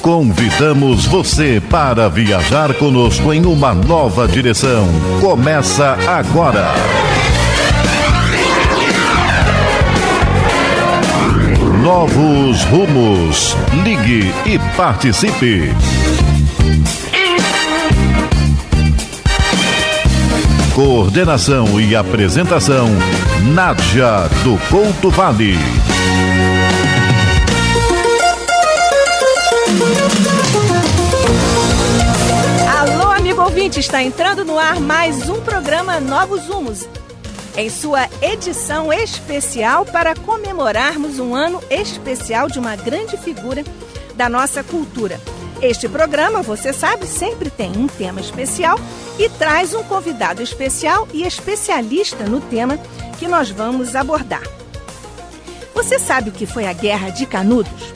Convidamos você para viajar conosco em uma nova direção. Começa agora. Novos rumos. Ligue e participe. Coordenação e apresentação, Nádia do Couto Vale. Alô, amigo ouvinte, está entrando no ar mais um programa Novos Rumos, em sua edição especial para comemorarmos um ano especial de uma grande figura da nossa cultura. Este programa, você sabe, sempre tem um tema especial e traz um convidado especial e especialista no tema que nós vamos abordar. Você sabe o que foi a Guerra de Canudos?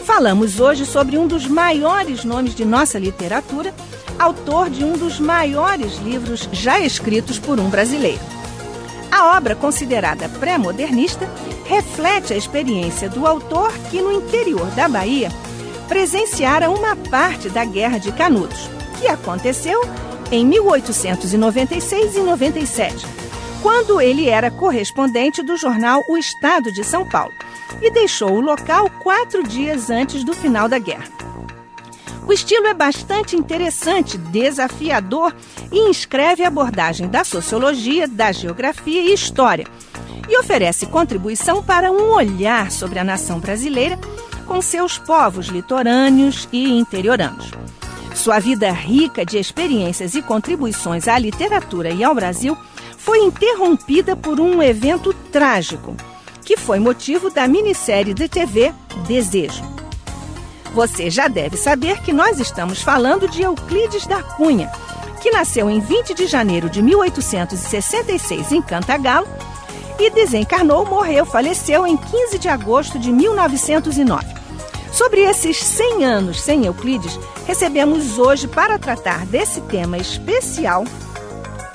Falamos hoje sobre um dos maiores nomes de nossa literatura, autor de um dos maiores livros já escritos por um brasileiro. A obra, considerada pré-modernista, reflete a experiência do autor que, no interior da Bahia, presenciara uma parte da Guerra de Canudos, que aconteceu em 1896 e 97, quando ele era correspondente do jornal O Estado de São Paulo e deixou o local 4 dias antes do final da guerra. O estilo é bastante interessante, desafiador e inscreve a abordagem da sociologia, da geografia e história e oferece contribuição para um olhar sobre a nação brasileira com seus povos litorâneos e interioranos. Sua vida rica de experiências e contribuições à literatura e ao Brasil foi interrompida por um evento trágico, que foi motivo da minissérie de TV Desejo. Você já deve saber que nós estamos falando de Euclides da Cunha, que nasceu em 20 de janeiro de 1866 em Cantagalo e faleceu em 15 de agosto de 1909. Sobre esses 100 anos sem Euclides, recebemos hoje, para tratar desse tema especial,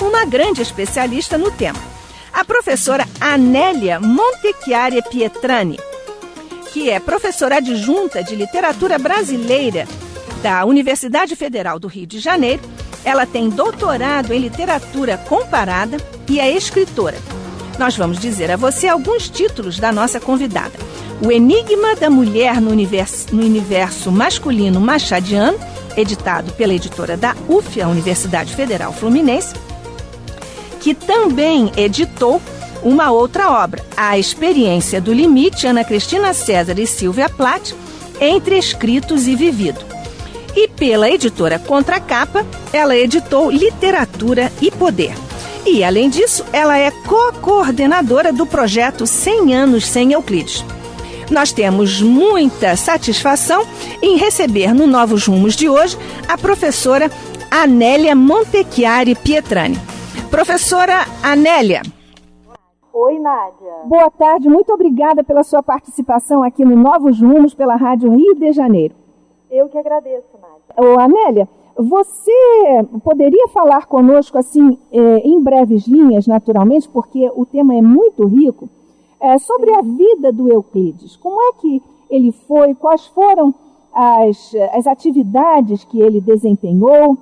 uma grande especialista no tema, a professora Anélia Montecchiari Pietrani, que é professora adjunta de literatura brasileira da Universidade Federal do Rio de Janeiro. Ela tem doutorado em literatura comparada e é escritora. Nós vamos dizer a você alguns títulos da nossa convidada. O Enigma da Mulher no Universo Masculino Machadiano, editado pela editora da UF, a Universidade Federal Fluminense, que também editou uma outra obra, A Experiência do Limite, Ana Cristina César e Silvia Plath, Entre Escritos e Vivido. E pela editora Contracapa, ela editou Literatura e Poder. E, além disso, ela é co-coordenadora do projeto 100 anos sem Euclides. Nós temos muita satisfação em receber no Novos Rumos de hoje a professora Anélia Montecchiari Pietrani. Professora Anélia. Oi, Nádia. Boa tarde, muito obrigada pela sua participação aqui no Novos Rumos pela Rádio Rio de Janeiro. Eu que agradeço, Nádia. Ô, Anélia, você poderia falar conosco, assim, em breves linhas, naturalmente, porque o tema é muito rico, sobre a vida do Euclides. Como é que ele foi, quais foram as atividades que ele desempenhou,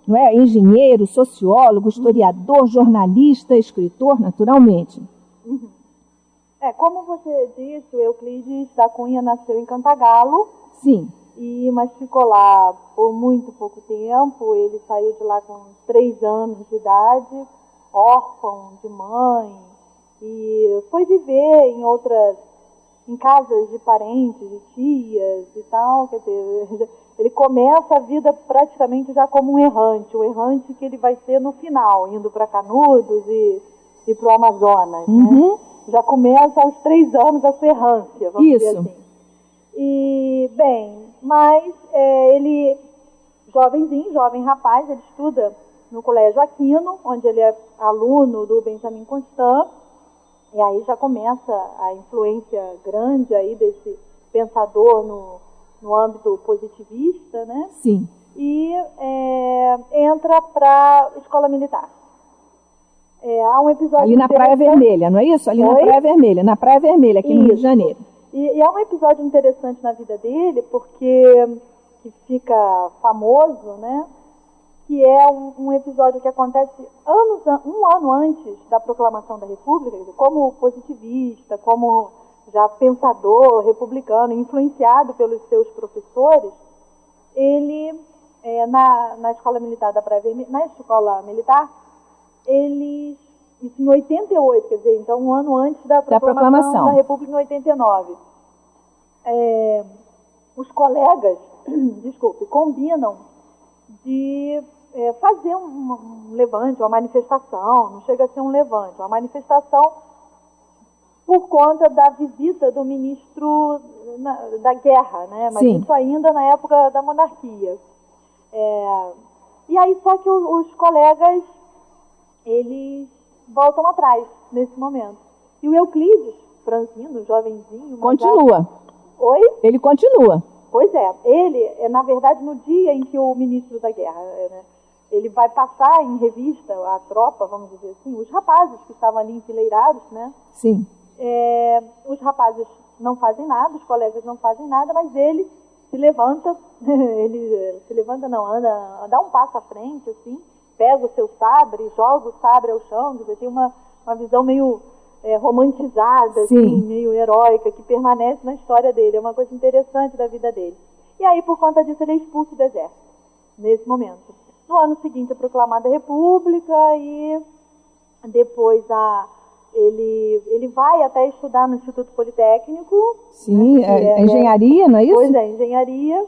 não é? Engenheiro, sociólogo, historiador, jornalista, escritor, naturalmente. Uhum. Como você disse, o Euclides da Cunha nasceu em Cantagalo. Sim. Mas ficou lá por muito pouco tempo. Ele saiu de lá com 3 anos de idade, órfão de mãe, e foi viver em casas de parentes, de tias e tal. Quer dizer, ele começa a vida praticamente já como um errante, o errante que ele vai ser no final, indo para Canudos e para o Amazonas. Uhum. Né? Já começa aos 3 anos a sua errância, vamos dizer assim. E, mas ele, jovem rapaz, ele estuda no Colégio Aquino, onde ele é aluno do Benjamin Constant, e aí já começa a influência grande aí desse pensador no âmbito positivista, né? Sim. E entra para a escola militar. Há um episódio ali na Praia Vermelha, não é isso? Ali na Praia Vermelha, aqui no Rio de Janeiro. E há um episódio interessante na vida dele, porque que fica famoso, né? Que é um episódio que acontece um ano antes da proclamação da República, como positivista, como já pensador republicano, influenciado pelos seus professores. Ele, na escola militar da Praia Vermelha, na escola militar, isso em 88, quer dizer, então um ano antes da proclamação da República, em 89. Os colegas, combinam de fazer um levante, uma manifestação, não chega a ser um levante, uma manifestação por conta da visita do ministro da Guerra, né? Mas Sim. Isso ainda na época da monarquia. E aí só que os colegas, eles voltam atrás nesse momento. E o Euclides, franzino, jovenzinho... Continua. Oi? Ele continua. Pois é. Ele, na verdade, no dia em que o ministro da Guerra, né, ele vai passar em revista a tropa, vamos dizer assim, os rapazes que estavam ali enfileirados, né? Sim. Os rapazes não fazem nada, os colegas não fazem nada, mas ele se levanta, dá um passo à frente, assim, pega o seu sabre, joga o sabre ao chão, quer dizer, tem uma visão meio romantizada, assim, meio heróica, que permanece na história dele, é uma coisa interessante da vida dele. E aí, por conta disso, ele é expulso do exército, nesse momento. No ano seguinte é proclamada a República e depois ele vai até estudar no Instituto Politécnico. Sim, né, engenharia, não é isso? Pois é, engenharia,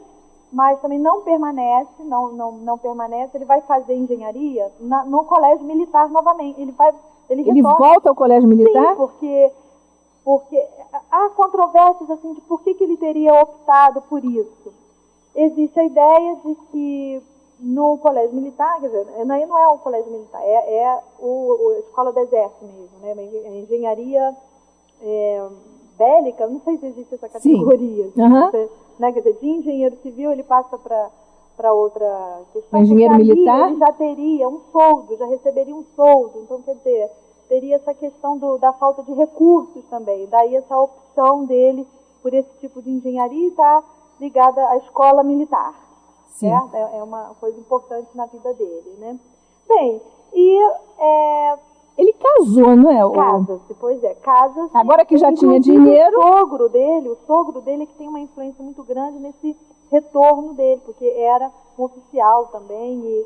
mas também não permanece, não permanece. Ele vai fazer engenharia no Colégio Militar novamente. Ele volta ao Colégio Militar? Sim, porque há controvérsias assim, de por que ele teria optado por isso. Existe a ideia de que no Colégio Militar, quer dizer, aí não é o Colégio Militar, é a Escola do Exército mesmo, né? A engenharia bélica, não sei se existe essa categoria. Uhum. Né? Quer dizer, de engenheiro civil ele passa para outra questão. Engenheiro militar? Ele já teria um soldo, já receberia um soldo, então quer dizer, teria essa questão da falta de recursos também, daí essa opção dele por esse tipo de engenharia está ligada à escola militar. Sim. Certo? É uma coisa importante na vida dele, né? Bem, ele casou, não é? Casa-se, pois é, casa-se. Agora que já tinha dinheiro... O sogro dele que tem uma influência muito grande nesse retorno dele, porque era um oficial também,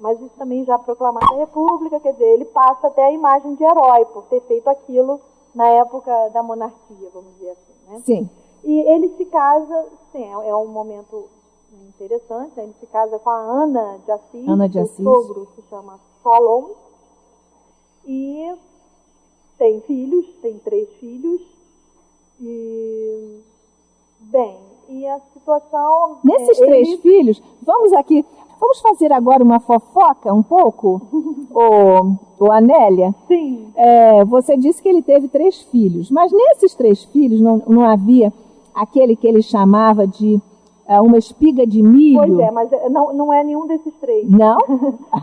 mas isso também já proclamado a República, quer dizer, ele passa até a imagem de herói por ter feito aquilo na época da monarquia, vamos dizer assim, né? Sim. E ele se casa, sim, é um momento interessante, né? Ele se casa com a Ana de Assis. O sogro se chama Solon, e tem 3 filhos, e a situação... Nesses 3 filhos, vamos fazer agora uma fofoca um pouco, o Anélia? Sim. Você disse que ele teve 3 filhos, mas nesses 3 filhos não havia aquele que ele chamava de uma espiga de milho? Pois é, mas não é nenhum desses 3. Não?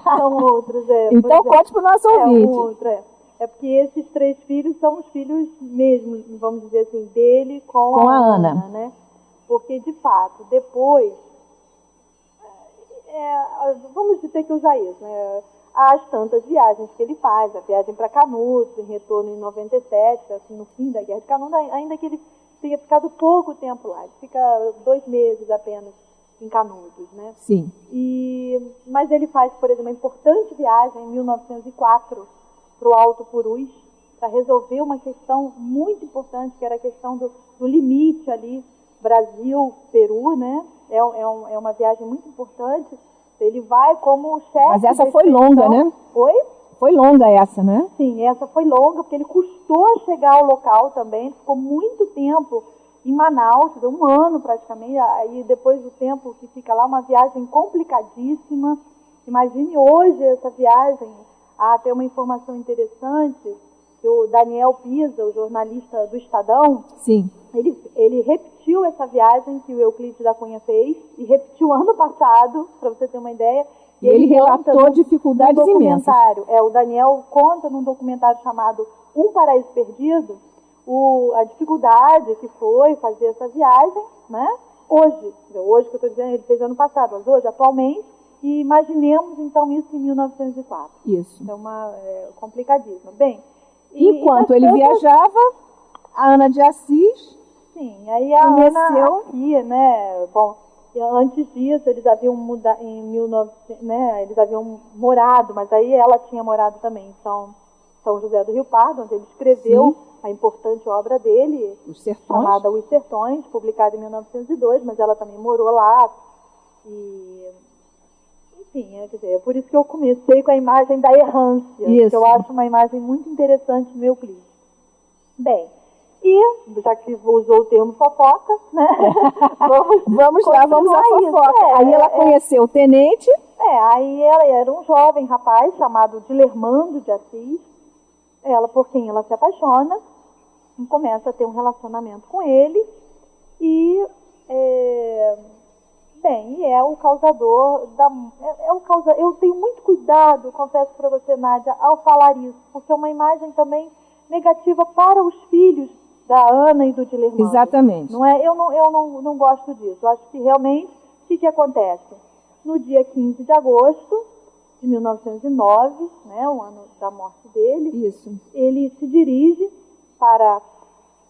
São outros, Então conte para o nosso ouvinte. Outro, É porque esses 3 filhos são os filhos mesmo, vamos dizer assim, dele com a Ana, né? Porque, de fato, depois, vamos ter que usar isso, né? As tantas viagens que ele faz, a viagem para Canudos, em retorno em 97, assim, no fim da Guerra de Canudos, ainda que ele tenha ficado pouco tempo lá, ele fica 2 meses apenas em Canudos, né? Sim. Mas ele faz, por exemplo, uma importante viagem em 1904 para o Alto Purus, para resolver uma questão muito importante, que era a questão do limite ali, Brasil-Peru, né? É uma viagem muito importante. Ele vai como chefe... Mas essa foi longa, né? Oi? Foi longa essa, né? Sim, essa foi longa, porque ele custou a chegar ao local também, ele ficou muito tempo em Manaus, 1 ano praticamente, aí depois do tempo que fica lá, uma viagem complicadíssima. Imagine hoje essa viagem, tem uma informação interessante, que o Daniel Pisa, o jornalista do Estadão, Sim. Ele repetiu essa viagem que o Euclides da Cunha fez, e repetiu ano passado, para você ter uma ideia. E ele relatou dificuldades imensas. O Daniel conta num documentário chamado Um Paraíso Perdido, a dificuldade que foi fazer essa viagem, né? hoje que eu estou dizendo, ele fez ano passado, mas hoje, atualmente, e imaginemos então isso em 1904. Isso. Então, complicadíssimo. Bem, enquanto ele viajava, a Ana de Assis... Sim, aí a Ana aqui, né, bom, antes disso eles haviam mudado em 1900, né, eles haviam morado, mas aí ela tinha morado também em São José do Rio Pardo, onde ele escreveu a importante obra dele, Os Sertões, chamada Os Sertões, publicada em 1902, mas ela também morou lá. E, enfim, quer dizer, é por isso que eu comecei com a imagem da errância, que eu acho uma imagem muito interessante no Euclides. Bem, e, já que usou o termo fofoca, né? vamos lá, vamos à fofoca. Aí ela conheceu o tenente. Aí ela era um jovem rapaz chamado Dilermando de Assis, por quem ela se apaixona, e começa a ter um relacionamento com ele, e é o causador eu tenho muito cuidado, confesso para você, Nádia, ao falar isso, porque é uma imagem também negativa para os filhos da Ana e do Dilermando. Exatamente. Não é? Eu não gosto disso. Eu acho que realmente, o que acontece? No dia 15 de agosto de 1909, né, o ano da morte dele, ele se dirige para...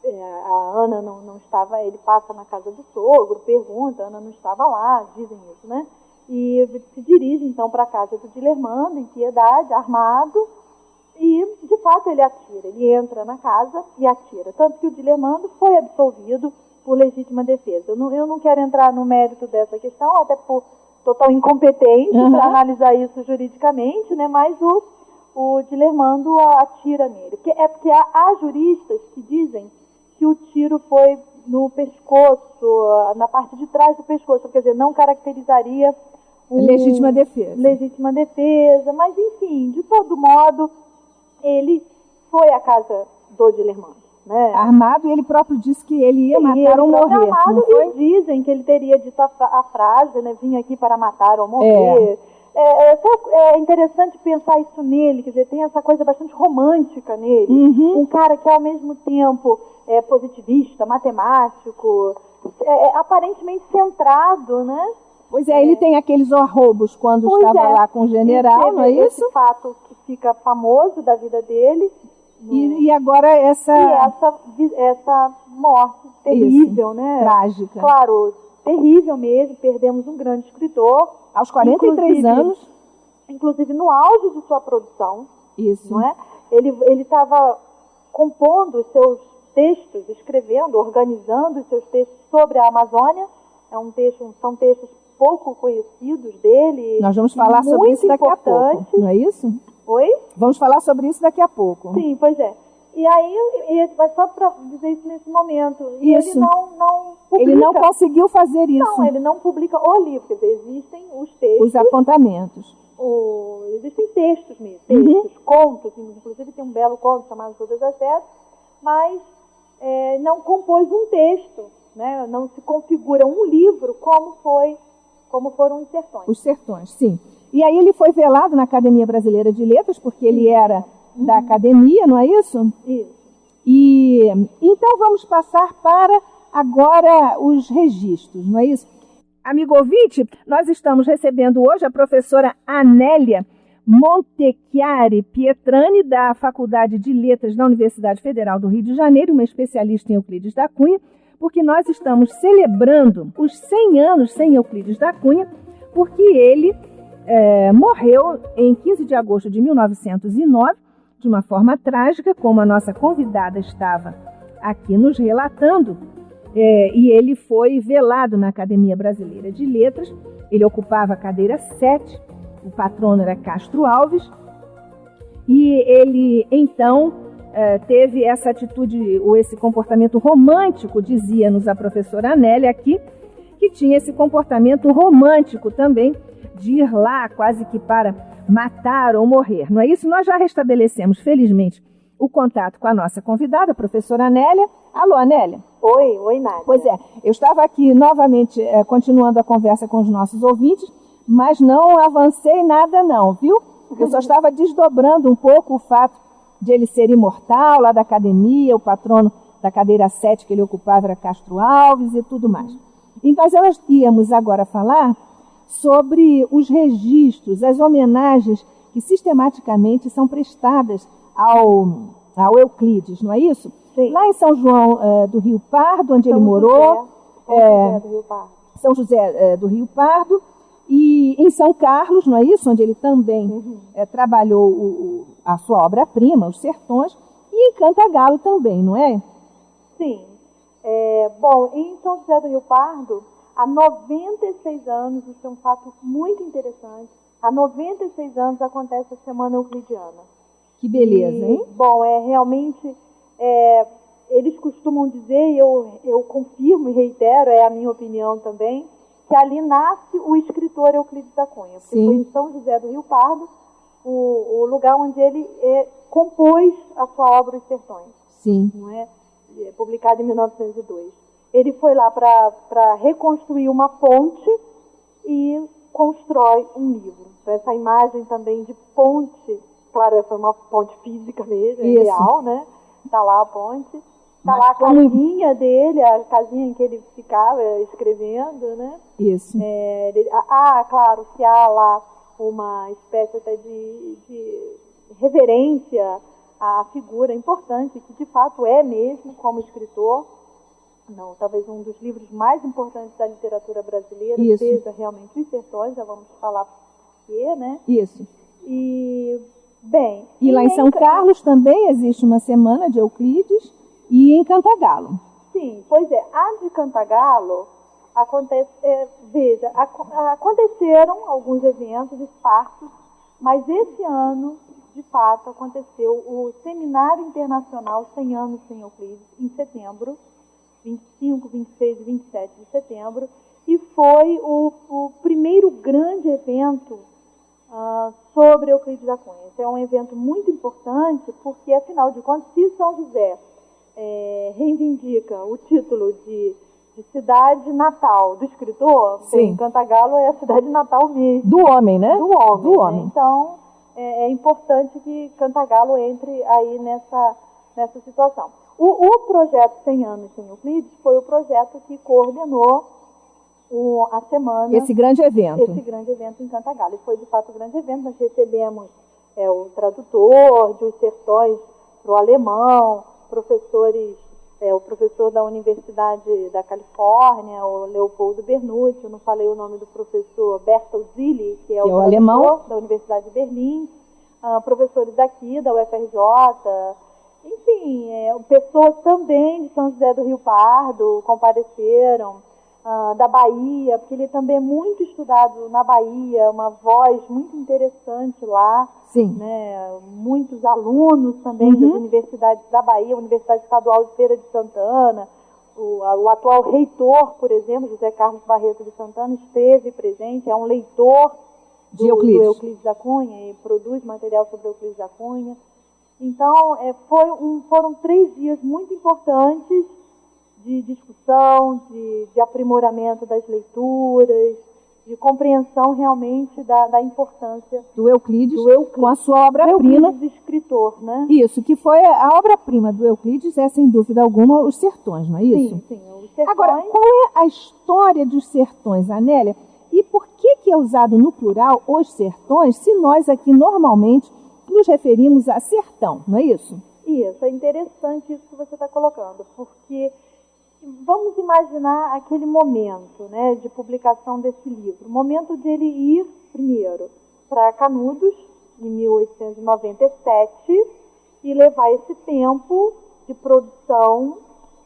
a Ana não estava, ele passa na casa do sogro, pergunta, a Ana não estava lá, dizem isso, né? E se dirige então para a casa do Dilermando, em Piedade, armado, e de fato ele atira, ele entra na casa e atira, tanto que o Dilermando foi absolvido por legítima defesa. Eu não quero entrar no mérito dessa questão, até por total incompetente para analisar isso juridicamente, né? Mas o Dilermando atira nele, porque há juristas que dizem que o tiro foi no pescoço, na parte de trás do pescoço, quer dizer, não caracterizaria legítima defesa, mas enfim, de todo modo, ele foi à casa do Dilermando, né? Armado, e ele próprio disse que ele ia matar ou morrer. Armado, e dizem que ele teria dito a frase, né, vim aqui para matar ou morrer. É interessante pensar isso nele, quer dizer, tem essa coisa bastante romântica nele. Um cara que ao mesmo tempo é positivista, matemático, aparentemente centrado, né? Pois ele tem aqueles arroubos quando estava lá com o general, não é isso? Esse fato que fica famoso da vida dele. E agora essa morte terrível, né? Trágica. Claro, terrível mesmo, perdemos um grande escritor. Aos 43 anos. Inclusive no auge de sua produção. Isso. Não é? Ele estava compondo os seus textos, escrevendo, organizando os seus textos sobre a Amazônia. São textos pouco conhecidos dele. Nós vamos falar sobre isso daqui a pouco, não é isso? Oi? Vamos falar sobre isso daqui a pouco. Sim, pois é. E aí, mas só para dizer isso nesse momento, isso. Ele não publica. Ele não conseguiu fazer isso. Não, ele não publica o livro, quer dizer, existem os textos. Os apontamentos. Existem textos mesmo, contos, inclusive tem um belo conto chamado Todas as Pedras, mas não compôs um texto, né? Não se configura um livro como foram os Sertões. Os Sertões, sim. E aí ele foi velado na Academia Brasileira de Letras, porque ele era da academia, não é isso? Isso. E então vamos passar para agora os registros, não é isso? Amigo ouvinte, nós estamos recebendo hoje a professora Anélia Montecchiari Pietrani, da Faculdade de Letras da Universidade Federal do Rio de Janeiro, uma especialista em Euclides da Cunha, porque nós estamos celebrando os 100 anos sem Euclides da Cunha, porque ele morreu em 15 de agosto de 1909, de uma forma trágica, como a nossa convidada estava aqui nos relatando, e ele foi velado na Academia Brasileira de Letras. Ele ocupava a cadeira 7, o patrono era Castro Alves, e ele então teve essa atitude, ou esse comportamento romântico, dizia-nos a professora Anélia aqui, que tinha esse comportamento romântico também, de ir lá quase que para matar ou morrer, não é isso? Nós já restabelecemos, felizmente, o contato com a nossa convidada, a professora Anélia. Alô, Anélia? Oi, Nádia. Pois é, eu estava aqui novamente continuando a conversa com os nossos ouvintes, mas não avancei nada não, viu? Eu só estava desdobrando um pouco o fato de ele ser imortal, lá da academia, o patrono da cadeira 7 que ele ocupava era Castro Alves e tudo mais. Então, nós íamos agora falar sobre os registros, as homenagens que sistematicamente são prestadas ao Euclides, não é isso? Sim. Lá em São João do Rio Pardo, onde ele morou, São José do Rio Pardo, e em São Carlos, não é isso? Onde ele também trabalhou a sua obra-prima, Os Sertões, e em Cantagalo também, não é? Sim. Bom, em São José do Rio Pardo, há 96 anos, isso é um fato muito interessante, há 96 anos acontece a Semana Euclidiana. Que beleza, hein? Bom, realmente, eles costumam dizer, e eu confirmo e reitero, é a minha opinião também, que ali nasce o escritor Euclides da Cunha. Porque Sim. foi em São José do Rio Pardo, o lugar onde ele compôs a sua obra Os Sertões. Sim. Não é? Publicado em 1902. Ele foi lá para reconstruir uma ponte e constrói um livro. Então, essa imagem também de ponte, claro, foi uma ponte física mesmo, real, né? Está lá a ponte. Está lá a casinha dele, a casinha em que ele ficava escrevendo, né? Isso. Claro, que há lá uma espécie até de reverência à figura importante, que de fato é mesmo como escritor. Não, talvez um dos livros mais importantes da literatura brasileira seja realmente Os Sertões, já vamos falar por quê, né? Isso. E lá em São Carlos também existe uma semana de Euclides, e em Cantagalo. Sim, pois é. A de Cantagalo, aconteceram alguns eventos esparsos, mas esse ano, de fato, aconteceu o Seminário Internacional 100 anos sem Euclides, em setembro, 25, 26 e 27 de setembro, e foi o primeiro grande evento sobre Euclides da Cunha. Esse é um evento muito importante, porque, afinal de contas, se São José reivindica o título de cidade natal do escritor, sim, Cantagalo é a cidade natal mesmo. Do homem, né? Do homem. Né? Então, é importante que Cantagalo entre aí nessa situação. O projeto 100 anos sem Euclides foi o projeto que coordenou a semana... Esse grande evento. Esse grande evento em Cantagalo. E foi, de fato, um grande evento. Nós recebemos o tradutor de Os Sertões para o alemão, professores, o professor da Universidade da Califórnia, o Leopoldo Bernucci, eu não falei o nome do professor Bertolt Zilli, que é o alemão da Universidade de Berlim, professores daqui, da UFRJ, enfim, pessoas também de São José do Rio Pardo compareceram, da Bahia, porque ele também é muito estudado na Bahia, uma voz muito interessante lá. Sim. Né? Muitos alunos também das universidades da Bahia, Universidade Estadual de Feira de Santana, o atual reitor, por exemplo, José Carlos Barreto de Santana, esteve presente, é um leitor do Euclides da Cunha e produz material sobre Euclides da Cunha. Então, foram 3 dias muito importantes de discussão, de aprimoramento das leituras, de compreensão realmente da importância do Euclides com a sua obra-prima. Euclides escritor, né? Isso, que foi a obra-prima do Euclides, sem dúvida alguma, Os Sertões, não é isso? Sim, Os Sertões. Agora, qual é a história dos Sertões, Anélia? E por que é usado no plural Os Sertões, se nós aqui normalmente nos referimos a sertão, não é isso? Isso, é interessante isso que você está colocando, porque vamos imaginar aquele momento, né, de publicação desse livro, o momento de ele ir primeiro para Canudos, em 1897, e levar esse tempo de produção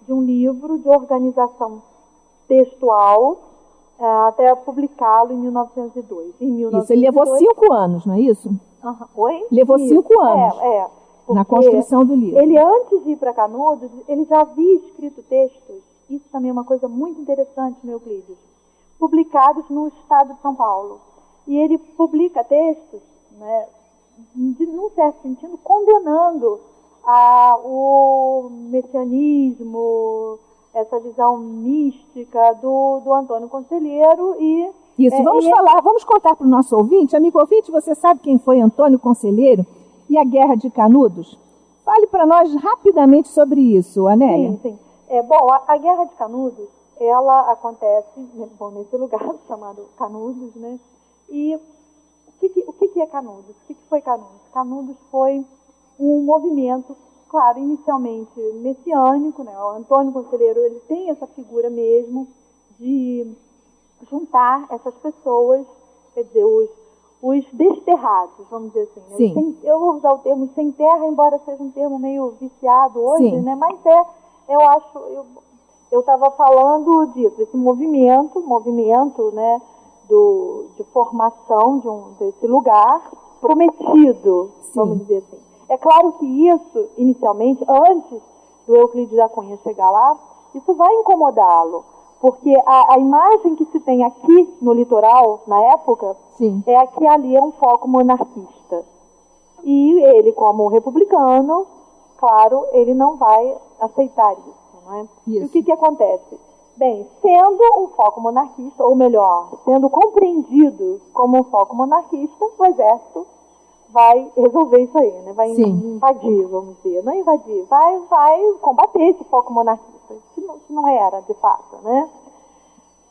de um livro, de organização textual, até publicá-lo em 1902. Isso, ele levou 5 anos, não é isso? Oi? Levou 5 anos. Na construção do livro. Ele, antes de ir para Canudos, ele já havia escrito textos, isso também é uma coisa muito interessante no Euclides, publicados no estado de São Paulo. E ele publica textos, né, num certo sentido, condenando o messianismo, essa visão mística do Antônio Conselheiro e... Isso, vamos contar para o nosso ouvinte. Amigo ouvinte, você sabe quem foi Antônio Conselheiro e a Guerra de Canudos? Fale para nós rapidamente sobre isso, Anélia. Sim. Bom, a Guerra de Canudos ela acontece nesse lugar chamado Canudos, né? E o que é Canudos? O que foi Canudos? Canudos foi um movimento, claro, inicialmente messiânico, né? O Antônio Conselheiro, ele tem essa figura mesmo de juntar essas pessoas, quer dizer, os desterrados, vamos dizer assim. Né? Eu vou usar o termo sem terra, embora seja um termo meio viciado hoje, né? Mas eu estava falando disso, esse movimento, né, de formação desse lugar prometido, vamos dizer assim. É claro que isso, inicialmente, antes do Euclides da Cunha chegar lá, isso vai incomodá-lo, porque a imagem que se tem aqui no litoral, na época, é que ali é um foco monarquista. E ele, como republicano, claro, ele não vai aceitar isso. Não é? E o que acontece? Bem, sendo um foco monarquista, ou melhor, sendo compreendido como um foco monarquista, o exército vai resolver isso aí, né? Vai invadir, vamos dizer. Não invadir, vai combater esse foco monarquista, que não era, de fato, né?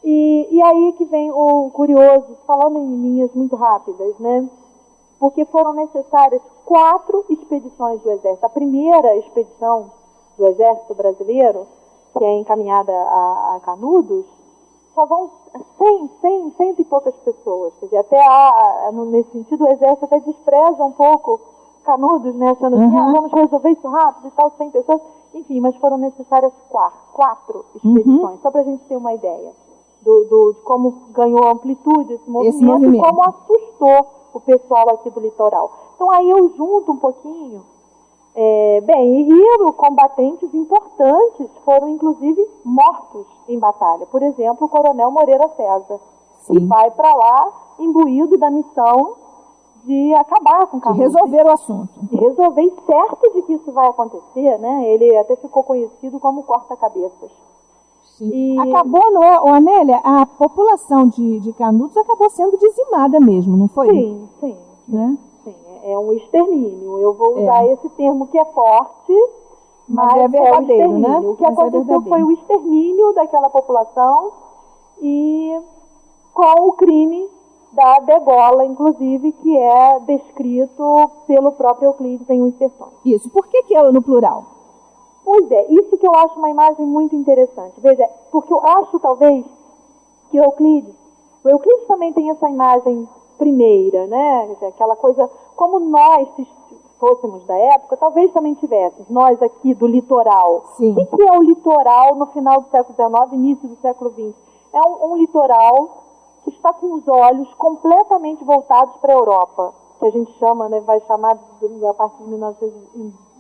E aí que vem o curioso, falando em linhas muito rápidas, né? Porque foram necessárias 4 expedições do exército. A primeira expedição do exército brasileiro, que é encaminhada a Canudos, só vão 100 e poucas pessoas. Quer dizer, até nesse sentido, o exército até despreza um pouco Canudos, né, achando que vamos resolver isso rápido e tal, 100 pessoas. Enfim, mas foram necessárias 4 expedições, só para a gente ter uma ideia de como ganhou amplitude esse movimento e como assustou o pessoal aqui do litoral. Então aí eu junto um pouquinho. E combatentes importantes foram, inclusive, mortos em batalha. Por exemplo, o coronel Moreira César. Que vai para lá imbuído da missão de acabar com o Canudos. De resolver o assunto. De resolver, certo de que isso vai acontecer, né? Ele até ficou conhecido como corta-cabeças. Acabou, não é, Anélia? A população de Canudos acabou sendo dizimada mesmo, não foi? Sim. Né? É um extermínio. Eu vou usar esse termo que é forte, mas é verdadeiro, né? O que aconteceu foi o extermínio daquela população e com o crime da degola, inclusive, que é descrito pelo próprio Euclides em Os Sertões. Isso. Por que é no plural? Pois é, isso que eu acho uma imagem muito interessante. Veja, porque eu acho, talvez, que o Euclides também tem essa imagem primeira, né? Aquela coisa, como nós, se fôssemos da época, talvez também tivéssemos, nós aqui do litoral. O que é o litoral no final do século XIX, início do século XX? É um litoral que está com os olhos completamente voltados para a Europa, que a gente chama, né, vai chamar a partir de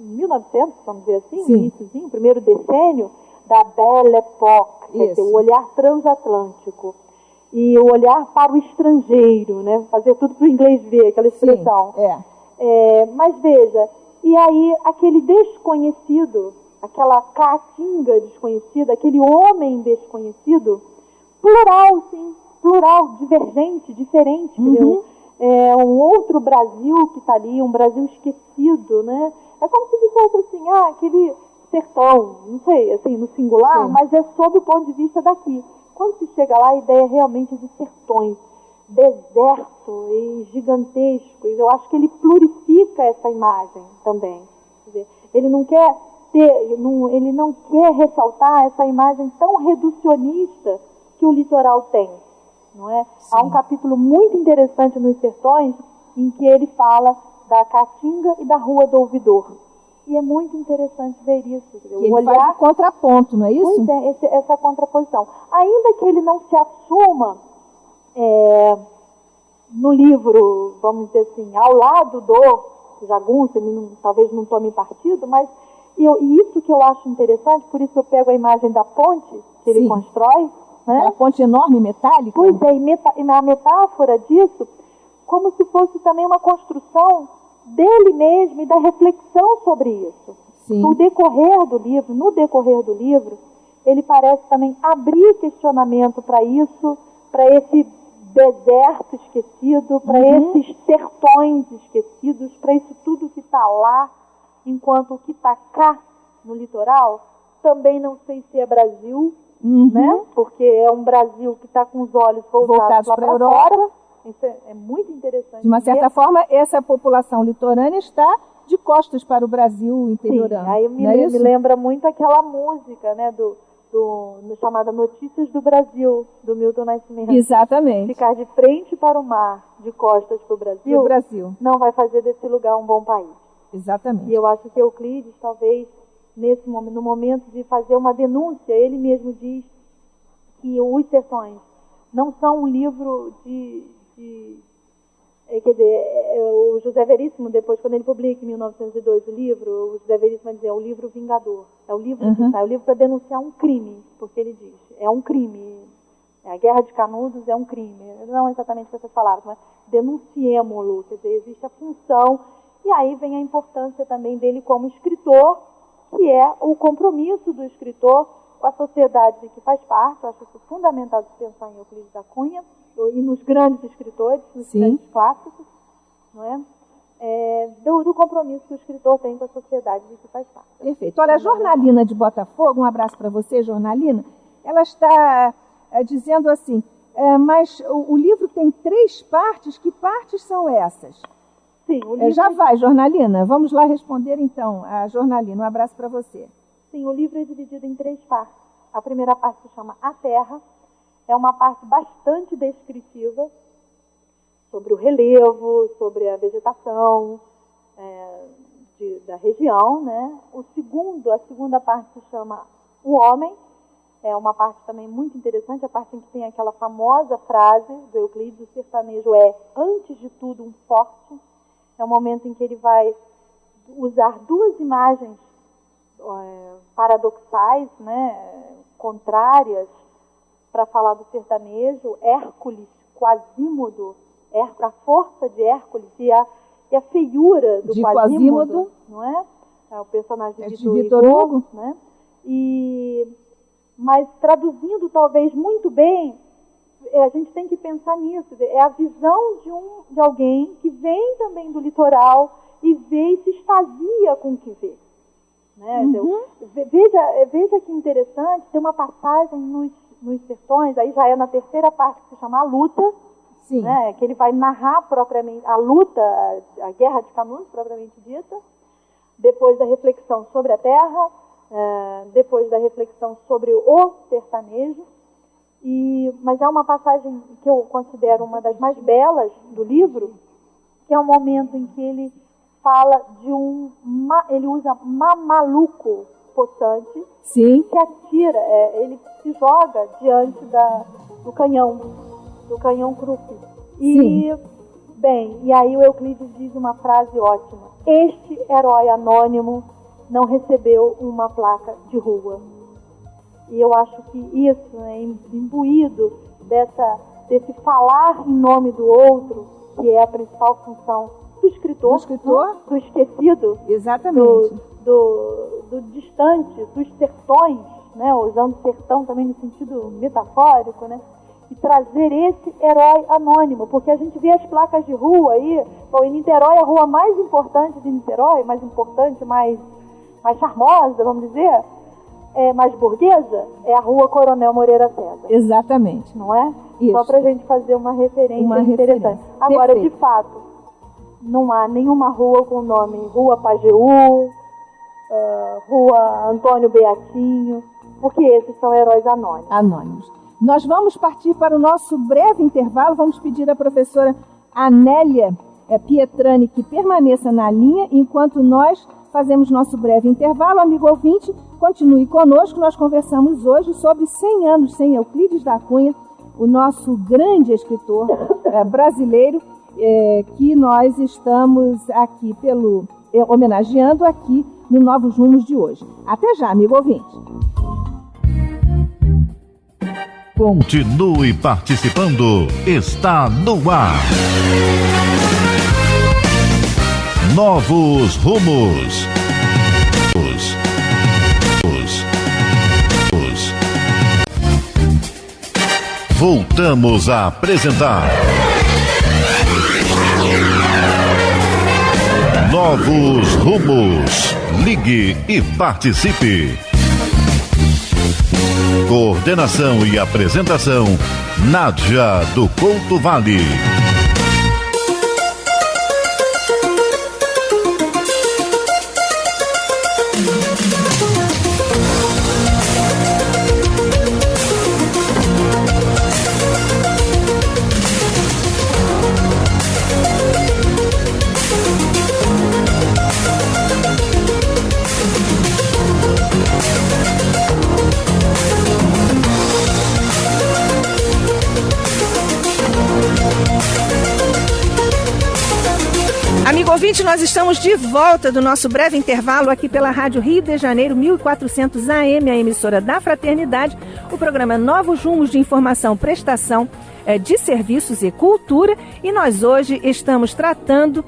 1900, vamos dizer assim, iníciozinho, primeiro decênio, da Belle Époque, quer dizer, o olhar transatlântico. E o olhar para o estrangeiro, né? Fazer tudo para o inglês ver, aquela expressão. Mas veja, e aí aquele desconhecido, aquela caatinga desconhecida, aquele homem desconhecido, plural, divergente, diferente, entendeu? Um outro Brasil que está ali, um Brasil esquecido, né? É como se dissesse assim, aquele sertão, não sei, assim, no singular, mas é sob o ponto de vista daqui. Quando se chega lá, a ideia realmente é de sertões, deserto e gigantesco. Eu acho que ele plurifica essa imagem também. Quer dizer, ele não quer ressaltar essa imagem tão reducionista que o litoral tem, não é? Há um capítulo muito interessante nos Sertões em que ele fala da Caatinga e da Rua do Ouvidor. E é muito interessante ver isso. Ele faz o contraponto, não é isso? Pois é, essa contraposição. Ainda que ele não se assuma no livro, vamos dizer assim, ao lado do jagunço, ele talvez não tome partido, mas isso que eu acho interessante, por isso eu pego a imagem da ponte que ele constrói. Né? Aquela ponte enorme, metálica? Pois é, e a metáfora disso, como se fosse também uma construção dele mesmo e da reflexão sobre isso. No decorrer do livro, ele parece também abrir questionamento para isso, para esse deserto esquecido, para esses sertões esquecidos, para isso tudo que está lá, enquanto o que está cá no litoral, também não sei se é Brasil, né? Porque é um Brasil que está com os olhos voltados lá para a Europa. Isso é muito interessante. De uma certa forma, essa população litorânea está de costas para o Brasil interiorano. Sim, aí me lembra muito aquela música, né, chamada Notícias do Brasil, do Milton Nascimento. Exatamente. Ficar de frente para o mar, de costas para o Brasil, não vai fazer desse lugar um bom país. Exatamente. E eu acho que Euclides, talvez, no momento de fazer uma denúncia, ele mesmo diz que Os Sertões não são um livro quer dizer, o José Veríssimo, depois, quando ele publica em 1902 o livro, o José Veríssimo vai dizer, é o livro vingador. É o livro é o livro para denunciar um crime, porque ele diz, é um crime. A Guerra de Canudos é um crime. Não exatamente o que vocês falaram, mas denunciemo-lo, quer dizer, existe a função. E aí vem a importância também dele como escritor, que é o compromisso do escritor com a sociedade de que faz parte. Eu acho isso fundamental de pensar em Euclides da Cunha e nos grandes escritores, nos grandes clássicos, não é? Do compromisso que o escritor tem com a sociedade de que faz parte. Perfeito. Olha, a Jornalina de Botafogo, um abraço para você, Jornalina, ela está dizendo assim, mas o livro tem 3 partes, que partes são essas? Sim, o livro... Já vai, Jornalina. Vamos lá responder, então, a Jornalina. Um abraço para você. Sim, o livro é dividido em 3 partes. A primeira parte se chama A Terra. É uma parte bastante descritiva sobre o relevo, sobre a vegetação da região, né? A segunda parte se chama O Homem. É uma parte também muito interessante, a parte em que tem aquela famosa frase do Euclides, o sertanejo é, antes de tudo, um forte. É um momento em que ele vai usar 2 imagens paradoxais, né, contrárias, para falar do sertanejo, Hércules, Quasímodo, a força de Hércules e a feiura do Quasímodo, não é? É o personagem de Vitor Hugo, né? Mas traduzindo talvez muito bem, a gente tem que pensar nisso, é a visão de alguém que vem também do litoral e vê e se extasia com o que vê. Né? Veja que interessante, tem uma passagem nos Sertões, aí já é na terceira parte que se chama A Luta, né? Que ele vai narrar propriamente a luta, a Guerra de Canudos, propriamente dita, depois da reflexão sobre a terra, depois da reflexão sobre o sertanejo, mas é uma passagem que eu considero uma das mais belas do livro, que é um momento em que ele fala de ele usa mamaluco possante, que atira, ele se joga diante do canhão Krupp. E aí o Euclides diz uma frase ótima: este herói anônimo não recebeu uma placa de rua. E eu acho que isso, imbuído desse falar em nome do outro, que é a principal função do escritor, né? Do esquecido, exatamente, do distante, dos sertões, né? Usando sertão também no sentido metafórico, né? E trazer esse herói anônimo, porque a gente vê as placas de rua aí, em Niterói, a rua mais importante de Niterói, mais charmosa, vamos dizer, mais burguesa, é a Rua Coronel Moreira César. Exatamente. Não é? Isso. Só para a gente fazer uma referência interessante. Agora, de fato, não há nenhuma rua com o nome Rua Pajeú, Rua Antônio Beatinho, porque esses são heróis anônimos. Nós vamos partir para o nosso breve intervalo. Vamos pedir à professora Anélia Pietrani que permaneça na linha enquanto nós fazemos nosso breve intervalo. Amigo ouvinte, continue conosco. Nós conversamos hoje sobre 100 anos sem Euclides da Cunha, o nosso grande escritor brasileiro, que nós estamos aqui homenageando aqui no Novos Rumos de hoje. Até já, amigo ouvinte. Continue participando. Está no ar. Novos Rumos. Voltamos a apresentar Novos Rumos. Ligue e participe. Coordenação e apresentação, Nádia do Couto Vale. Amigo ouvinte, nós estamos de volta do nosso breve intervalo aqui pela Rádio Rio de Janeiro, 1400 AM, a emissora da Fraternidade, o programa Novos Rumos de Informação, Prestação de Serviços e Cultura, e nós hoje estamos tratando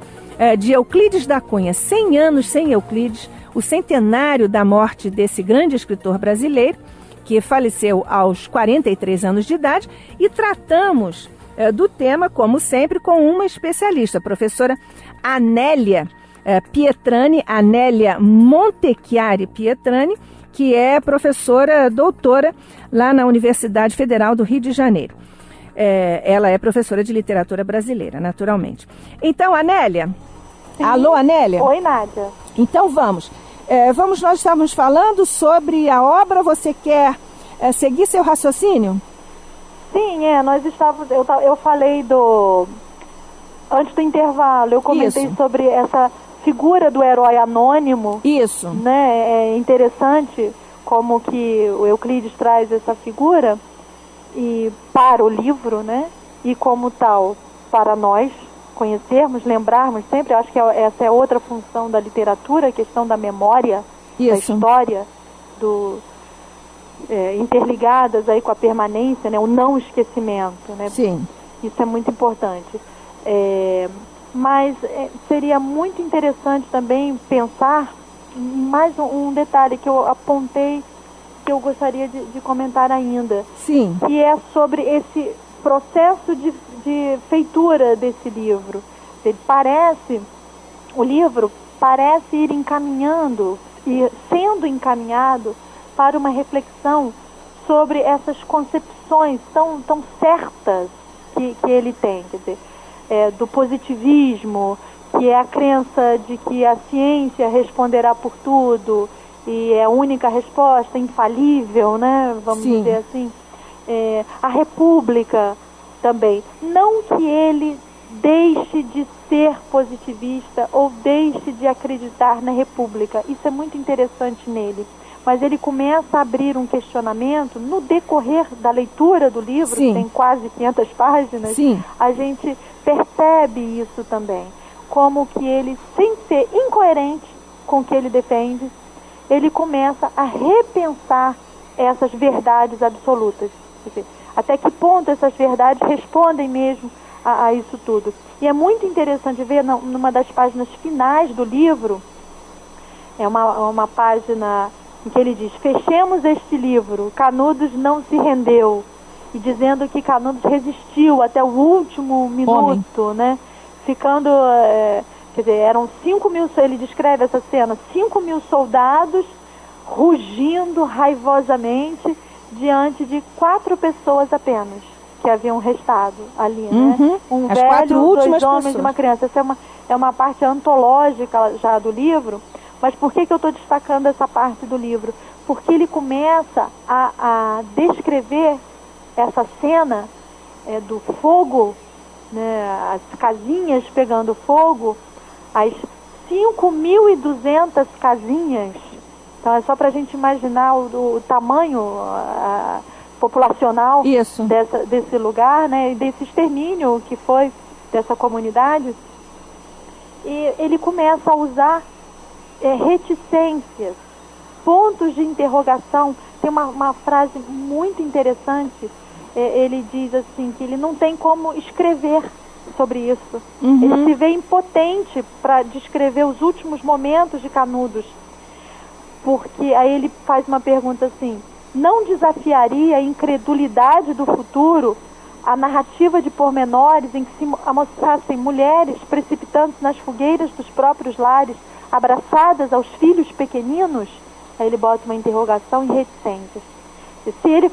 de Euclides da Cunha, 100 anos sem Euclides, o centenário da morte desse grande escritor brasileiro, que faleceu aos 43 anos de idade, e tratamos do tema, como sempre, com uma especialista, a professora Anélia Pietrani, Anélia Montecchiari Pietrani, que é professora doutora lá na Universidade Federal do Rio de Janeiro. Ela é professora de literatura brasileira, naturalmente. Então, Anélia. Sim. Alô, Anélia? Oi, Nádia. Então, vamos. Nós estávamos falando sobre a obra. Você quer seguir seu raciocínio? Sim, nós estávamos. Eu falei antes do intervalo, eu comentei Isso. sobre essa figura do herói anônimo. Isso. Né? É interessante como que o Euclides traz essa figura e para o livro, né? E como tal, para nós conhecermos, lembrarmos sempre. Acho que essa é outra função da literatura, a questão da memória, Isso. da história, interligadas aí com a permanência, né? O não esquecimento, né? Sim. Isso é muito importante. Mas seria muito interessante também pensar em mais um detalhe que eu apontei, que eu gostaria de comentar ainda. Sim. Que é sobre esse processo de feitura desse livro. O livro parece ir encaminhando e sendo encaminhado para uma reflexão sobre essas concepções tão certas que ele tem, quer dizer, do positivismo, que é a crença de que a ciência responderá por tudo e é a única resposta, infalível, né? Vamos Sim. dizer assim. A república também. Não que ele deixe de ser positivista ou deixe de acreditar na república. Isso é muito interessante nele. Mas ele começa a abrir um questionamento no decorrer da leitura do livro, Sim. que tem quase 500 páginas. Sim. A gente percebe isso também, como que ele, sem ser incoerente com o que ele defende, ele começa a repensar essas verdades absolutas. Quer dizer, até que ponto essas verdades respondem mesmo a isso tudo. E é muito interessante ver numa das páginas finais do livro, é uma página em que ele diz: fechemos este livro, Canudos não se rendeu, e dizendo que Canudos resistiu até o último minuto, né? Ficando, quer dizer, eram 5.000, ele descreve essa cena, 5.000 soldados rugindo raivosamente diante de 4 pessoas apenas que haviam restado ali, né? Um As velho, 4 últimas 2 homens pessoas. e uma criança. Essa é uma parte antológica já do livro. Mas por que eu estou destacando essa parte do livro? Porque ele começa a descrever essa cena do fogo, né, as casinhas pegando fogo, as 5.200 casinhas. Então é só para a gente imaginar o tamanho populacional desse lugar, né, e desse extermínio que foi dessa comunidade. E ele começa a usar reticências, pontos de interrogação. Tem uma frase muito interessante. Ele diz assim, que ele não tem como escrever sobre isso. Uhum. Ele se vê impotente para descrever os últimos momentos de Canudos. Porque aí ele faz uma pergunta assim: não desafiaria a incredulidade do futuro a narrativa de pormenores em que se amostrassem mulheres precipitando-se nas fogueiras dos próprios lares, abraçadas aos filhos pequeninos? Aí ele bota uma interrogação e reticências. Se ele,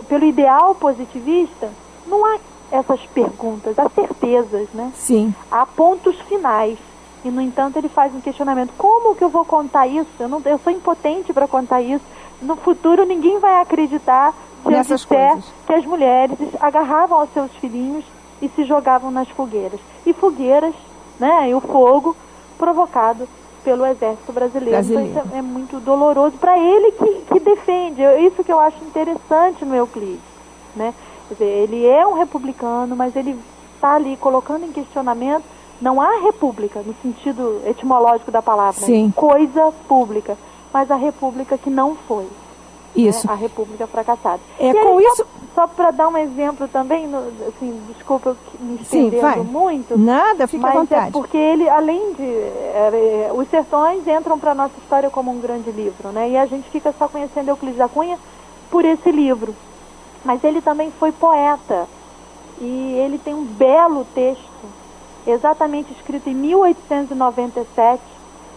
pelo ideal positivista, não há essas perguntas, há certezas, né? Sim. Há pontos finais. E, no entanto, ele faz um questionamento. Como que eu vou contar isso? Eu sou impotente para contar isso. No futuro, ninguém vai acreditar se eu disser que as mulheres agarravam aos seus filhinhos e se jogavam nas fogueiras. E fogueiras, né? E o fogo provocado pelo Exército Brasileiro. Então, isso é muito doloroso para ele que defende. Isso que eu acho interessante no Euclides, né? Quer dizer, ele é um republicano, mas ele está ali colocando em questionamento. Não há república, no sentido etimológico da palavra, Sim. Né? Coisa pública, mas a república que não foi. Isso. Né? A república fracassada. Com isso... Só para dar um exemplo também, assim, desculpa eu me estendendo muito. Nada, fica à vontade. Mas é porque ele, além de... Os Sertões entram para a nossa história como um grande livro, né? E a gente fica só conhecendo Euclides da Cunha por esse livro. Mas ele também foi poeta. E ele tem um belo texto, exatamente escrito em 1897.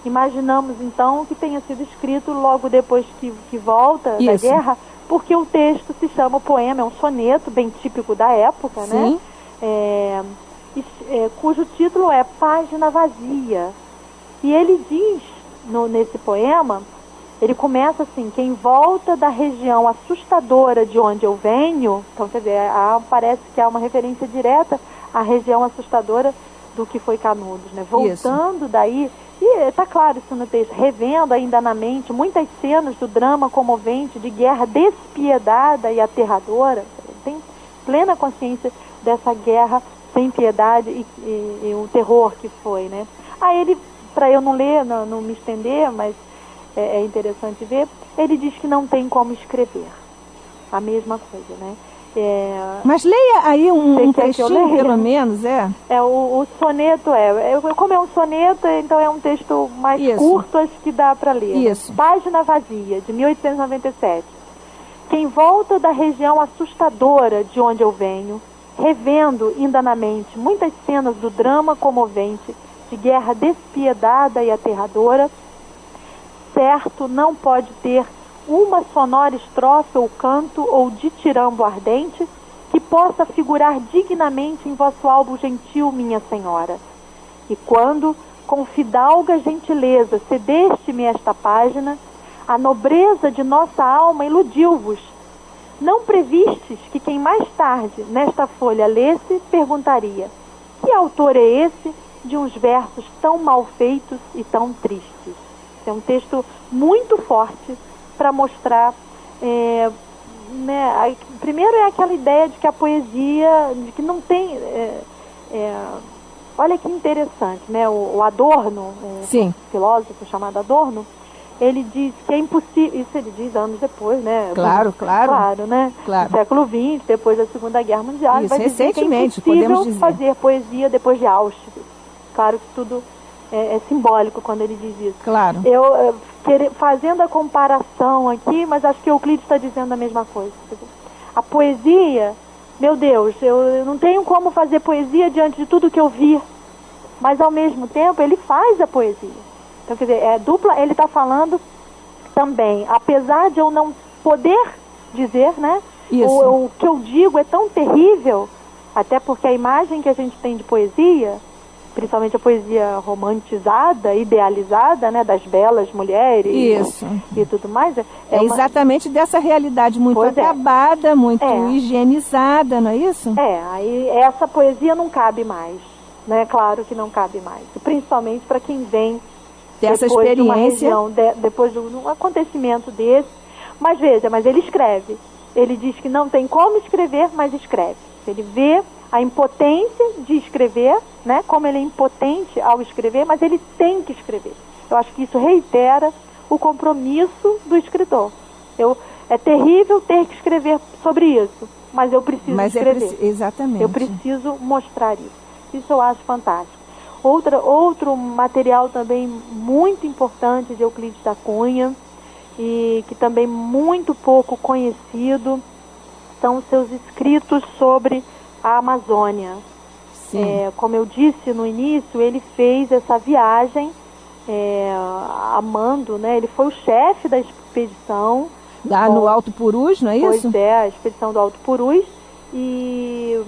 Imaginamos, então, que tenha sido escrito logo depois que volta da guerra, porque o texto se chama poema, é um soneto bem típico da época, Sim. né? Cujo título é Página Vazia. E ele diz, nesse poema, ele começa assim: quem volta da região assustadora de onde eu venho, então, quer dizer, parece que há uma referência direta à região assustadora do que foi Canudos, né? Voltando daí, e está claro isso no texto, revendo ainda na mente muitas cenas do drama comovente de guerra despiedada e aterradora. Ele tem plena consciência dessa guerra sem piedade e o terror que foi, né? Aí ele, para eu não ler, não me estender, mas é interessante ver, ele diz que não tem como escrever. A mesma coisa, né? Mas leia aí um trechinho, pelo menos, o soneto como é um soneto, então é um texto mais curto, acho que dá para ler. Isso. Página Vazia, de 1897. Quem volta da região assustadora de onde eu venho, revendo ainda na mente muitas cenas do drama comovente, de guerra despiedada e aterradora, certo não pode ter uma sonora estrofe ou canto ou ditirambo ardente que possa figurar dignamente em vosso álbum gentil, minha senhora. E quando, com fidalga gentileza, cedeste-me esta página, a nobreza de nossa alma iludiu-vos. Não previstes que quem mais tarde nesta folha lesse, perguntaria: que autor é esse de uns versos tão mal feitos e tão tristes? É um texto muito forte para mostrar, né, primeiro é aquela ideia de que a poesia, de que não tem, olha que interessante, né, o Adorno, um filósofo chamado Adorno, ele diz que é impossível, isso ele diz anos depois, né? Claro, né? Claro. No século XX, depois da Segunda Guerra Mundial, isso, vai dizer que é impossível fazer poesia depois de Auschwitz. Claro que tudo é simbólico quando ele diz isso. Claro. Eu fazendo a comparação aqui, mas acho que Euclides está dizendo a mesma coisa. A poesia, meu Deus, eu não tenho como fazer poesia diante de tudo que eu vi, mas ao mesmo tempo ele faz a poesia. Então, quer dizer, é dupla, ele está falando também, apesar de eu não poder dizer, né? O que eu digo é tão terrível, até porque a imagem que a gente tem de poesia, principalmente a poesia romantizada, idealizada, né, das belas mulheres e tudo mais. Exatamente dessa realidade muito acabada, muito higienizada, não é isso? Aí essa poesia não cabe mais, né? Claro que não cabe mais, principalmente para quem vem dessa depois experiência, de uma região, depois de um acontecimento desse. Mas veja, ele escreve. Ele diz que não tem como escrever, mas escreve. Ele vê a impotência de escrever, né? Como ele é impotente ao escrever, mas ele tem que escrever. Eu acho que isso reitera o compromisso do escritor. É terrível ter que escrever sobre isso, mas eu preciso escrever. Exatamente. Eu preciso mostrar isso. Isso eu acho fantástico. Outro material também muito importante de Euclides da Cunha, e que também muito pouco conhecido, são os seus escritos sobre a Amazônia. Como eu disse no início, ele fez essa viagem amando, né? Ele foi o chefe expedição. No Alto Purus, não é isso? Pois é, a expedição do Alto Purus. E,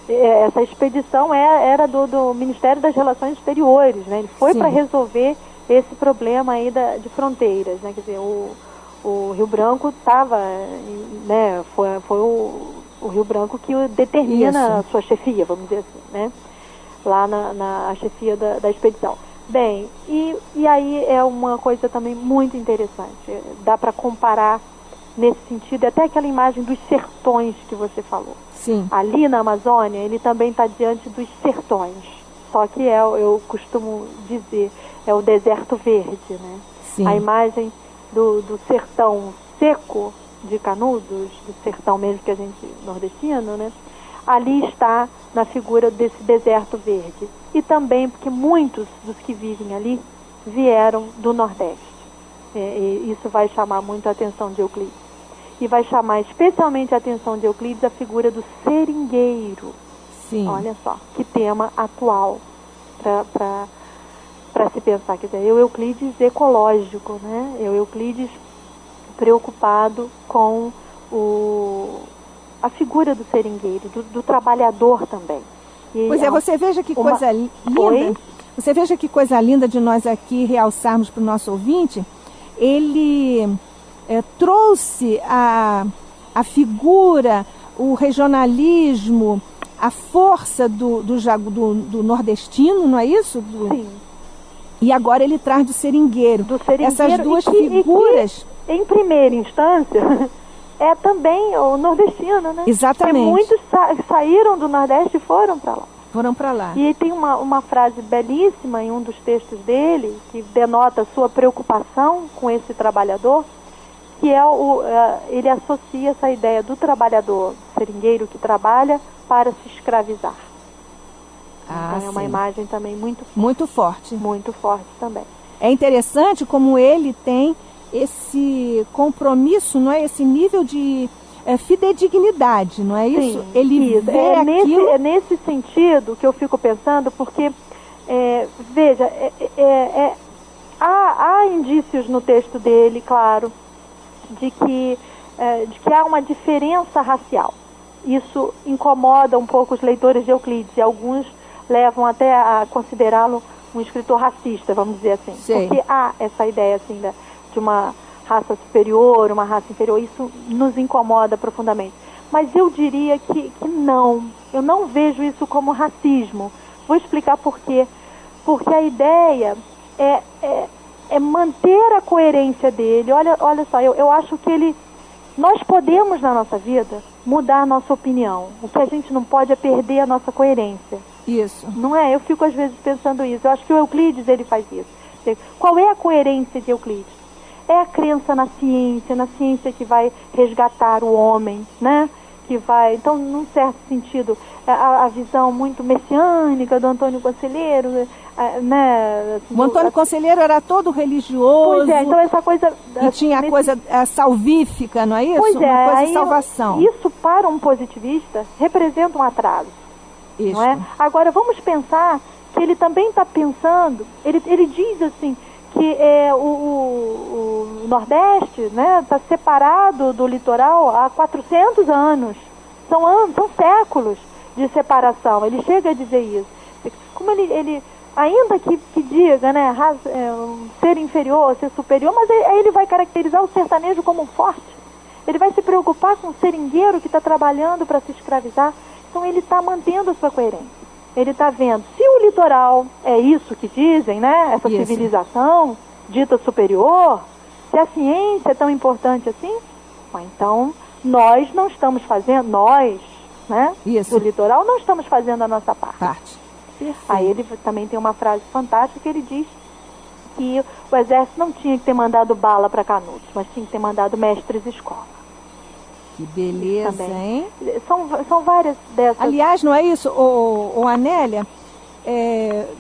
essa expedição era do Ministério das Relações Exteriores, né? Ele foi para resolver esse problema aí de fronteiras, né? Quer dizer, o Rio Branco estava, né? Foi o Rio Branco que determina a sua chefia, vamos dizer assim, né? Lá na chefia da expedição. Bem, e aí é uma coisa também muito interessante. Dá para comparar nesse sentido, até aquela imagem dos sertões que você falou. Sim. Ali na Amazônia, ele também está diante dos sertões. Só que eu costumo dizer, é o deserto verde, né? Sim. A imagem do sertão seco de Canudos, do sertão mesmo que a gente nordestino, né? Ali está na figura desse deserto verde. E também porque muitos dos que vivem ali vieram do Nordeste. E isso vai chamar muito a atenção de Euclides. E vai chamar especialmente a atenção de Euclides a figura do seringueiro. Sim. Olha só, que tema atual para se pensar. Quer dizer, Euclides ecológico, né? Euclides preocupado com a figura do seringueiro, do trabalhador também. Pois é, você veja que coisa linda. Você veja que coisa linda de nós aqui realçarmos para o nosso ouvinte. Ele trouxe a figura, o regionalismo, a força do nordestino, não é isso? Sim. E agora ele traz do seringueiro. Essas duas figuras. Que, em primeira instância, é também o nordestino, né? Exatamente. Porque muitos saíram do Nordeste e foram para lá. Foram para lá. E tem uma frase belíssima em um dos textos dele, que denota sua preocupação com esse trabalhador, que ele associa essa ideia do trabalhador seringueiro que trabalha para se escravizar. Então é uma imagem também muito forte. Muito forte também. É interessante como ele tem esse compromisso, não é? Esse nível de fidedignidade, não é isso? Sim, ele isso. vê aquilo... É nesse sentido que eu fico pensando, porque, veja, há indícios no texto dele, claro, de que há uma diferença racial. Isso incomoda um pouco os leitores de Euclides, e alguns levam até a considerá-lo um escritor racista, vamos dizer assim. Sei. Porque há essa ideia assim de uma raça superior, uma raça inferior, isso nos incomoda profundamente. Mas eu diria que não, eu não vejo isso como racismo. Vou explicar por quê. Porque a ideia é manter a coerência dele. Olha só, eu acho que nós podemos na nossa vida mudar a nossa opinião. O que a gente não pode é perder a nossa coerência. Isso. Não é? Eu fico às vezes pensando isso. Eu acho que o Euclides ele faz isso. Qual é a coerência de Euclides? É a crença na ciência que vai resgatar o homem, né? Que vai, então, num certo sentido, a visão muito messiânica do Antônio Conselheiro, né? O Antônio Conselheiro era todo religioso. Pois é, então essa coisa... E tinha a coisa salvífica, não é isso? Pois é, uma coisa de salvação. Isso, para um positivista, representa um atraso. Isso. Não é? Agora, vamos pensar que ele também está pensando, ele diz assim, que o Nordeste, né, está separado do litoral há 400 anos. São séculos de separação. Ele chega a dizer isso. Como ele ainda que diga, né, ser inferior, ser superior, mas aí ele vai caracterizar o sertanejo como forte. Ele vai se preocupar com o seringueiro que está trabalhando para se escravizar. Então ele está mantendo a sua coerência. Ele está vendo, se o litoral é isso que dizem, né? Essa isso. Civilização dita superior, se a ciência é tão importante assim, então nós não estamos fazendo, né? Isso. Do litoral, não estamos fazendo a nossa parte. Perfeito. Aí ele também tem uma frase fantástica que ele diz que o exército não tinha que ter mandado bala para Canudos, mas tinha que ter mandado mestres de escola. Que beleza, também. Hein? São várias dessas. Aliás, não é isso, Anélia?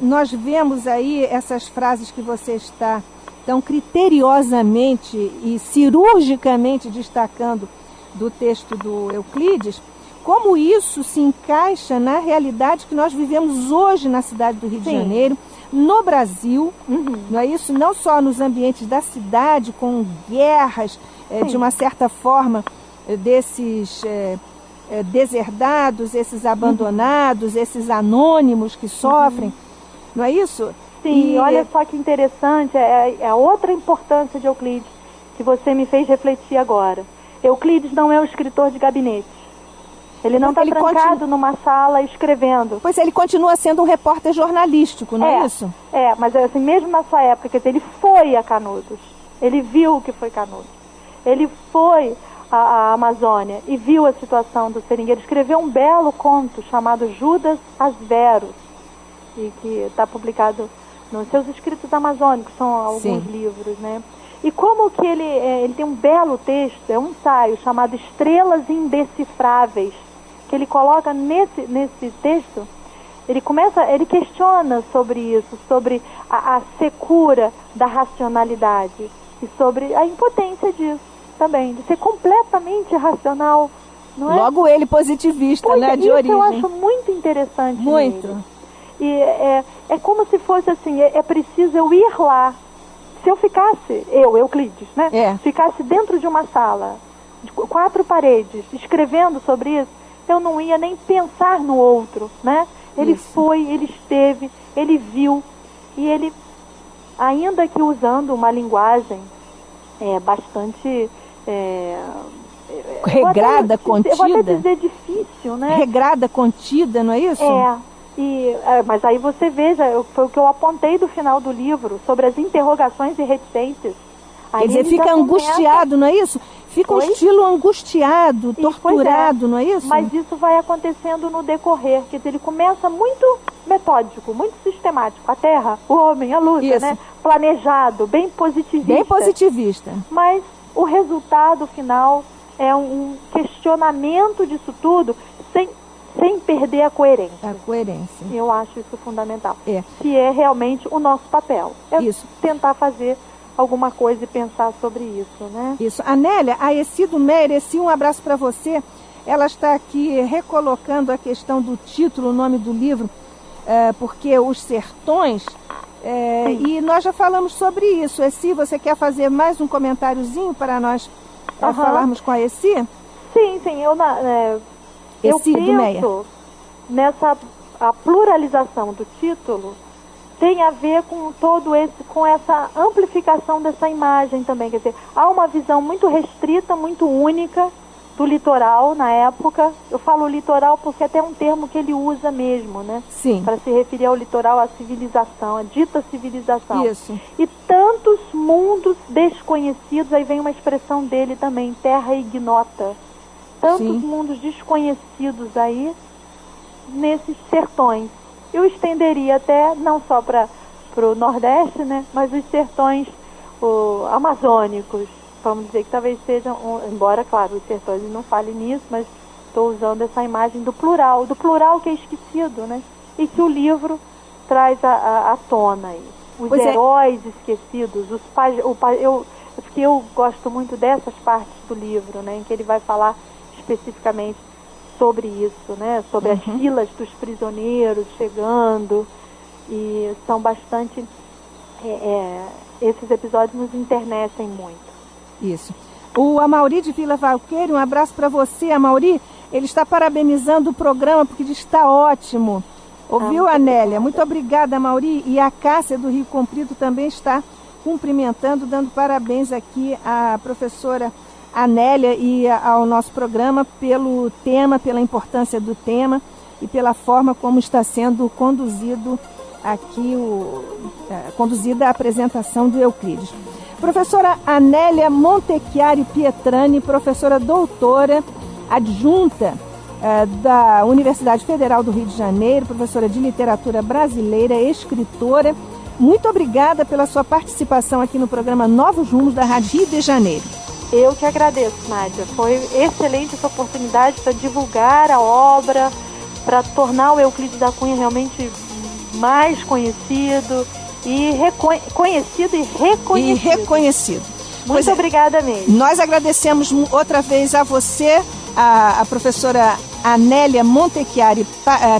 Nós vemos aí essas frases que você está tão criteriosamente e cirurgicamente destacando do texto do Euclides, como isso se encaixa na realidade que nós vivemos hoje na cidade do Rio de Janeiro, no Brasil, não é isso? Não só nos ambientes da cidade, com guerras, de uma certa forma, desses deserdados, esses abandonados, esses anônimos que sofrem, não é isso? Sim, e olha só que interessante, é a outra importância de Euclides, que você me fez refletir agora. Euclides não é um escritor de gabinete. Ele não está trancado numa sala escrevendo. Pois ele continua sendo um repórter jornalístico, não é isso? Mas assim, mesmo na sua época, quer dizer, ele foi a Canudos. Ele viu o que foi Canudos. Ele foi à Amazônia e viu a situação do seringueiro. Escreveu um belo conto chamado Judas Asverus, e que está publicado nos seus escritos amazônicos, são alguns livros, né? E como que ele tem um belo texto, é um ensaio chamado Estrelas Indecifráveis, que ele coloca nesse texto, ele questiona sobre isso, sobre a secura da racionalidade e sobre a impotência disso também, de ser completamente irracional, não é? Logo ele positivista, né, de origem. Eu acho muito interessante. Muito. Nele. E é como se fosse assim, é preciso eu ir lá. Se eu ficasse, Euclides, né? Ficasse dentro de uma sala, de 4 paredes, escrevendo sobre isso, eu não ia nem pensar no outro, né? Ele foi, ele esteve, ele viu, e ele, ainda que usando uma linguagem bastante... regrada, contida. Eu vou até dizer difícil, né? Regrada, contida, não é isso? Mas aí você veja, foi o que eu apontei do final do livro, sobre as interrogações e reticências. Quer dizer, fica angustiado, não é isso? Fica um estilo angustiado, torturado, não é isso? Mas isso vai acontecendo no decorrer, quer dizer, ele começa muito metódico, muito sistemático. A Terra, o homem, a luta, né? Planejado, bem positivista. Bem positivista. Mas o resultado final é um questionamento disso tudo, sem perder a coerência. A coerência. Eu acho isso fundamental. Que é realmente o nosso papel. Tentar fazer alguma coisa e pensar sobre isso, né? Isso. Anélia, a Ecido Meire, um abraço para você. Ela está aqui recolocando a questão do título, o nome do livro, porque Os Sertões, e nós já falamos sobre isso. Eci, você quer fazer mais um comentáriozinho para nós falarmos com a Eci? Sim, eu penso a pluralização do título tem a ver com essa amplificação dessa imagem também. Quer dizer, há uma visão muito restrita, muito única do litoral na época. Eu falo litoral porque até é um termo que ele usa mesmo, né? Sim. Para se referir ao litoral, à civilização, à dita civilização. Isso. E tantos mundos desconhecidos, aí vem uma expressão dele também, terra ignota. Tantos mundos desconhecidos aí, nesses sertões. Eu estenderia até, não só para o Nordeste, né, mas os sertões amazônicos, vamos dizer que talvez sejam, embora, claro, os sertões não falem nisso, mas estou usando essa imagem do plural que é esquecido, né, e que o livro traz à tona aí. Os heróis esquecidos, os pais, porque eu gosto muito dessas partes do livro, né, em que ele vai falar especificamente sobre isso, né? Sobre as filas dos prisioneiros chegando, e são bastante... esses episódios nos enternecem muito. Isso. O Amauri de Vila Valqueire, um abraço para você, Amauri. Ele está parabenizando o programa porque está ótimo. Ouviu, Anélia? Muito obrigada, Amauri. E a Cássia do Rio Comprido também está cumprimentando, dando parabéns aqui à professora Anélia e ao nosso programa pelo tema, pela importância do tema e pela forma como está sendo conduzido aqui conduzida a apresentação do Euclides. Professora Anélia Montechiari Pietrani, professora doutora adjunta da Universidade Federal do Rio de Janeiro, professora de literatura brasileira, escritora. Muito obrigada pela sua participação aqui no programa Novos Rumos da Rádio Rio de Janeiro. Eu que agradeço, Nádia. Foi excelente essa oportunidade para divulgar a obra, para tornar o Euclides da Cunha realmente mais conhecido e reconhecido. Muito obrigada mesmo. Nós agradecemos outra vez a você, a professora Anélia Montechiari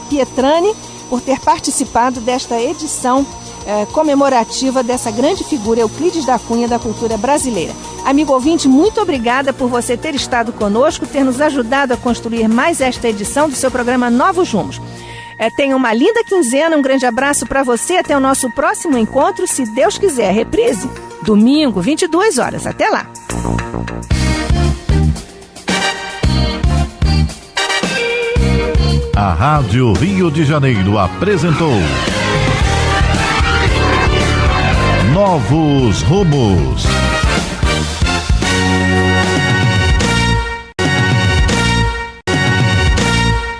Pietrani, por ter participado desta edição comemorativa dessa grande figura, Euclides da Cunha, da cultura brasileira. Amigo ouvinte, muito obrigada por você ter estado conosco, ter nos ajudado a construir mais esta edição do seu programa Novos Rumos. Tenha uma linda quinzena, um grande abraço para você, até o nosso próximo encontro, se Deus quiser. Reprise, domingo, 22 horas. Até lá. A Rádio Rio de Janeiro apresentou Novos Rumos.